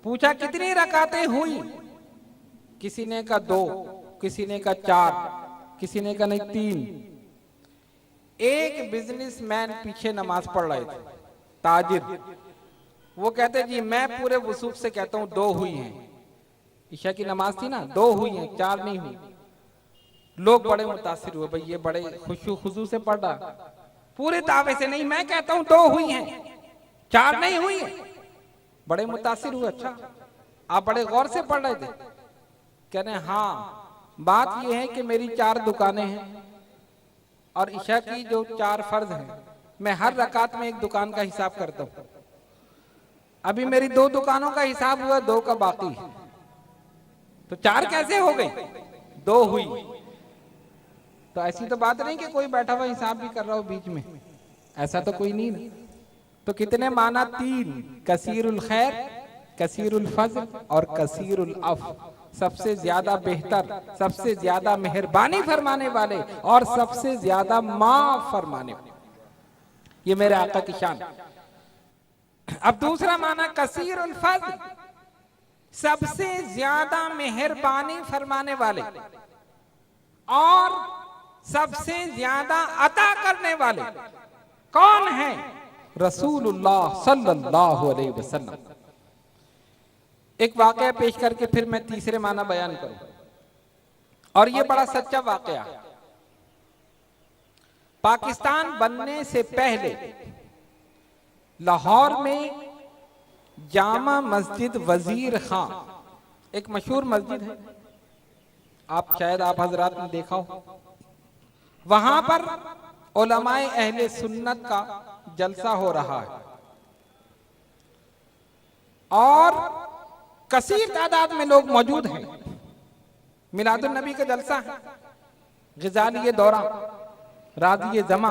पूछा कितनी रकातें हुई? किसी ने कहा 2, किसी ने कहा 4, किसी ने कहा नहीं 3। एक बिजनेसमैन पीछे नमाज पढ़ रहे थे, ताजिर। वो कहते जी मैं पूरे वसूख से कहता हूं 2 हुई हैं। ईशा की नमाज थी ना, 2 हुई हैं, 4 नहीं हुई। लोग बड़े मुतासिर हुए, भाई ये बड़े खुशू खुजू से पढ़ रहा, पूरे दावे से नहीं, मैं कहता हूं 2 हुई हैं, 4 नहीं हुई है। बड़े मुतासिर हुए, अच्छा आप बड़े गौर से पढ़ रहे थे? कह रहे हाँ, बात यह है कि मेरी 4 दुकानें हैं और ईशा की जो 4 फर्ज हैं, मैं हर रकात में एक दुकान का हिसाब करता हूं। अभी मेरी 2 दुकानों का हिसाब हुआ, 2 का बाकी है, तो 4 कैसे हो गई? 2 हुई। तो ऐसी तो बात नहीं कि कोई बैठा हुआ हिसाब भी कर रहा हो बीच में, ऐसा तो कोई नहीं ना। तो कितने माना? 3, कसीरुल खैर, कसीरुल फज़ल और कसीरुल अफ। सबसे ज्यादा बेहतर, सबसे ज्यादा मेहरबानी फरमाने वाले और सबसे ज्यादा माफ फरमाने वाले, ये मेरे आका की शान। अब दूसरा माना कसीरुल फज़ल, सबसे ज्यादा मेहरबानी फरमाने वाले और सबसे ज्यादा अता करने वाले कौन है? रसूलुल्लाह सल्लल्लाहु अलैहि वसल्लम। एक वाकया पेश करके फिर मैं तीसरे माना बयान करूं, और ये बड़ा सच्चा वाकया। पाकिस्तान बनने से पहले लाहौर में जामा मस्जिद वजीर खां, एक मशहूर मस्जिद है, आप शायद आप हजरात ने देखा हो। वहां पर उलमाए अहले सुन्नत का जलसा हो रहा है और कसीर तादाद में लोग मौजूद हैं। मिलादुन नबी का जलसा है। ग़ज़ाली दौरा, राज़ी जमा,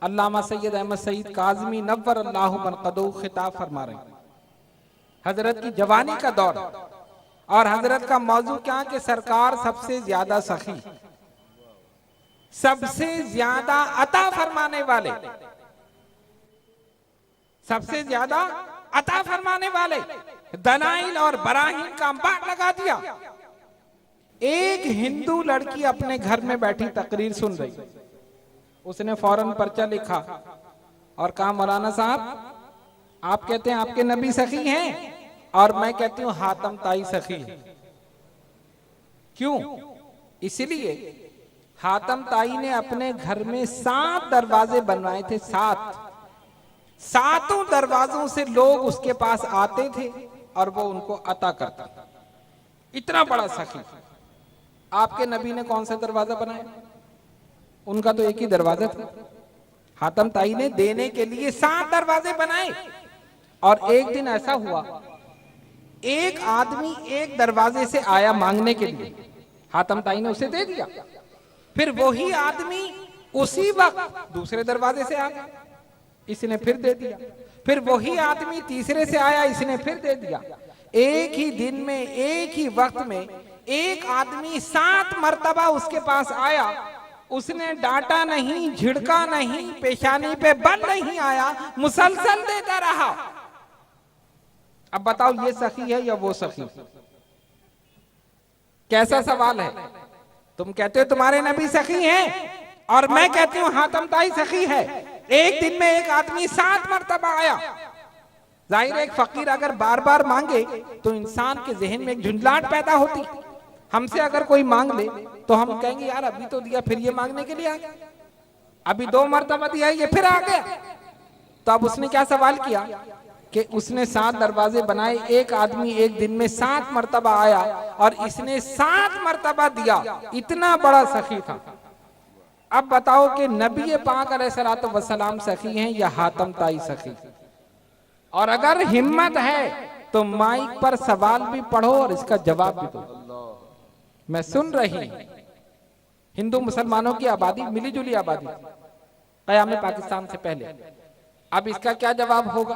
अल्लामा सैयद अहमद सईद काज़मी नव्वर अल्लाहु मनक़दहु खिताब फरमा रहे हैं। हजरत की जवानी का दौर, और हजरत का मौजू क्या कि सरकार सबसे ज्यादा सखी, सबसे ज्यादा अता फरमाने वाले, सबसे ज्यादा अता फरमाने वाले। दलाइल और बराहीन का अंबार लगा दिया। एक हिंदू लड़की अपने घर में बैठी तकरीर सुन रही, उसने फौरन पर्चा लिखा और कहा मौलाना साहब आप कहते हैं आपके नबी सखी हैं और मैं कहती हूं हातम ताई सखी है। क्यों? इसलिए हातम ताई ने अपने घर में 7 दरवाजे बनवाए थे, 7 दरवाजों से लोग उसके पास आते थे और वो उनको अता करता था। इतना बड़ा सखी। आपके नबी ने कौन सा दरवाजा बनाया? उनका तो एक ही दरवाजा था। हातम ताई ने देने के लिए 7 दरवाजे बनाए। और एक दिन ऐसा हुआ, एक आदमी एक दरवाजे से आया मांगने के लिए, हातम ताई ने उसे दे दिया। फिर वही आदमी उसी वक्त दूसरे दरवाजे से आ गया, इसने फिर दे दिया। फिर वही आदमी तीसरे से आया, इसने फिर दे दिया। एक ही दिन में, एक ही वक्त में एक आदमी 7 मर्तबा उसके पास आया। उसने डांटा नहीं, झिड़का नहीं, पेशानी पे बल नहीं आया, मुसलसल देता रहा। अब बताओ ये सखी है या वो सखी? कैसा सवाल है? तुम कहते हो तुम्हारे नबी सखी हैं और मैं कहती हूं हातम ताई सखी है। एक दिन में एक आदमी 7 मर्तबा आया। जाहिर है एक फकीर अगर बार बार मांगे तो इंसान के जहन में एक झुंझलाहट पैदा होती। हमसे अगर कोई मांग ले तो हम कहेंगे यार अभी तो दिया, फिर ये मांगने के लिए आ गया, अभी 2 मर्तबा दिया, ये फिर आ गया। तो अब उसने क्या सवाल किया कि उसने 7 दरवाजे बनाए, एक आदमी एक दिन में 7 मर्तबा आया और इसने 7 मर्तबा दिया। इतना बड़ा सखी था। अब बताओ कि नबी पाक अलैहिस्सलातु वस्सलाम सखी हैं या हातम ताई सखी? और अगर हिम्मत है तो माइक पर सवाल भी पढ़ो और इसका जवाब भी दो। मैं सुन रही हिंदू मुसलमानों की आबादी मिली जुली आबादी कयाम पाकिस्तान से पहले। अब इसका क्या जवाब होगा?